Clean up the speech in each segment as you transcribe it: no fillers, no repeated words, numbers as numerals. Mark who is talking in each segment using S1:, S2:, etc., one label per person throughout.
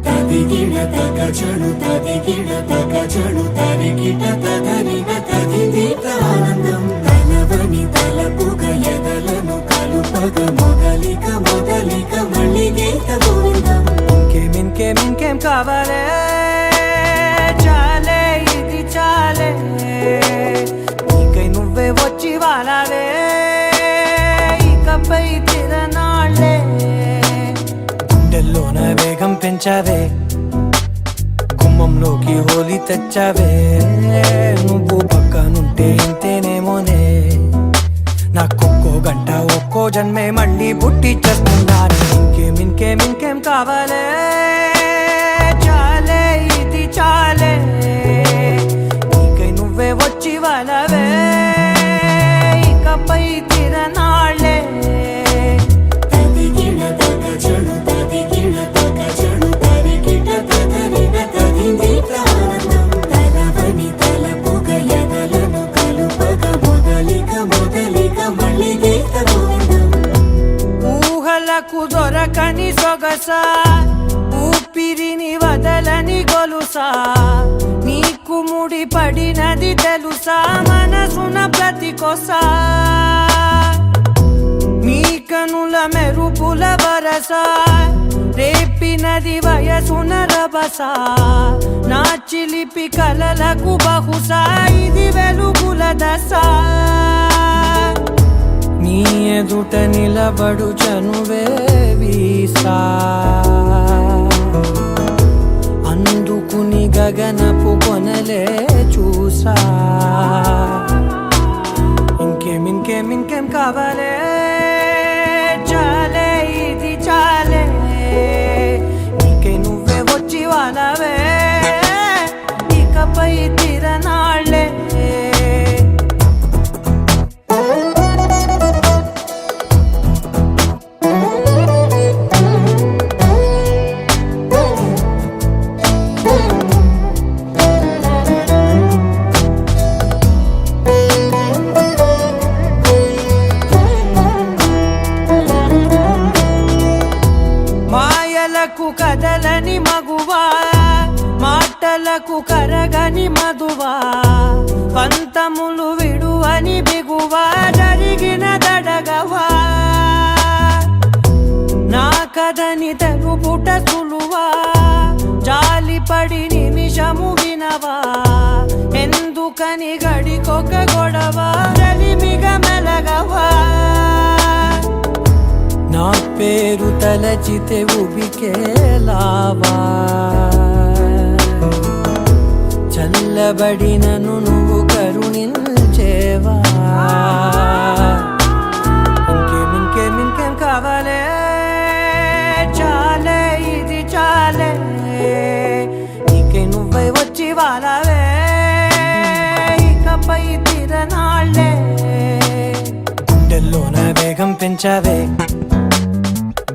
S1: తదిగిడ తగజను తదిగిడ తగజను తరిగిట తదరిన తదిదీత ఆనందం తలవని తలపుగ ఎదలను కలుపగ మొదలిక మొదలిక మళ్ళీ గీత గోవిందం.
S2: ఇంకేం కావాలే చాలే ఇది చాలే నీకై నువ్వే వచ్చి వాలావే ఇకపై తిరనాళ్ళే గుండెల్లోన వేగం పెంచావే గుమ్మంలోకి హోలీ తెచ్చావే నువ్వు పక్కనుంటే ఇంతేనేమోనే నాకొక్కో గంట ఒక్కో జన్మే మళ్ళీ పుట్టి చేస్తున్నాను. ఇంకేం కావాలే చాలే ఇది చాలే నీకై నువ్వే వచ్చి వాలవే ఇకపై తిరనాళ్ళే.
S1: తదిగిడ తగజను తదిగిడ తగజను తరిగిట తదరిన తదిదీత ఆనందం తలవని తలపుగ ఎదలను కలుపగ మొదలిక మొదలిక మళ్ళీ గీత గోవిందం.
S2: ఊహలకు దొరకని సొగసా ఊపిరిని వదలని గొలుసా నీకు ముడి పడినది తెలుసా మనసున ప్రతి కొసా నీ కనుల మెరుపుల వరస రేపినది వయసున రభస నా చిలిపి కలలకు బహుశా ఇది వెలుగుల దశ నీ ఎదుట నిలబడు చనువే వీసా అందుకుని గగనపు కొనలే చూసా. ఇంకేం కావాలే చాలే ఇది చాలే నీకై నువ్వే వచ్చి వాలవే ఇకపై తిరనాళ్ళే. మాయలకు కదలని మగువా మాటలకు కరగని మధువా పంతములు విడువని బిగువా జరిగిన దడగవా నా కథని తెలుపుట సులువా జాలిపడి నిమిషము వినవా ఎందుకని గడికొక గొడవ రలిమిగ మెలగవా నా పేరు తలచితే ఉబికేలావా చల్లబడినను నువ్వు కరుణించేవా. ఇంకేం కావాలే చాలే ఇది చాలే నీకై నువ్వై వచ్చి వాలవే ఇకపై తిరనాళ్ళే గుండెల్లోన వేగం పెంచావే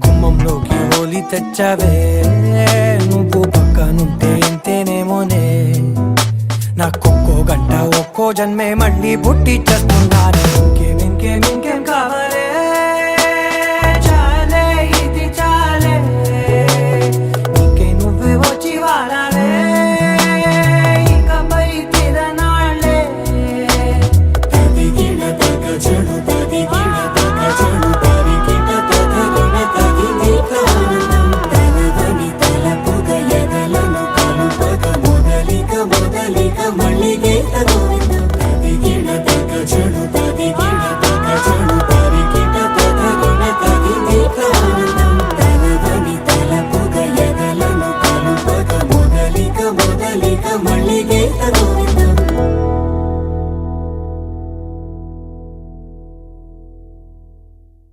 S2: గుమ్మంలోకి హోలీ తెచ్చావే నువ్వు పక్కనుంటే ఇంతేనేమోనే నాకొక్కో గంట ఒక్కో జన్మే మళ్ళీ పుట్టి చేస్తున్నాను. ఇంకేం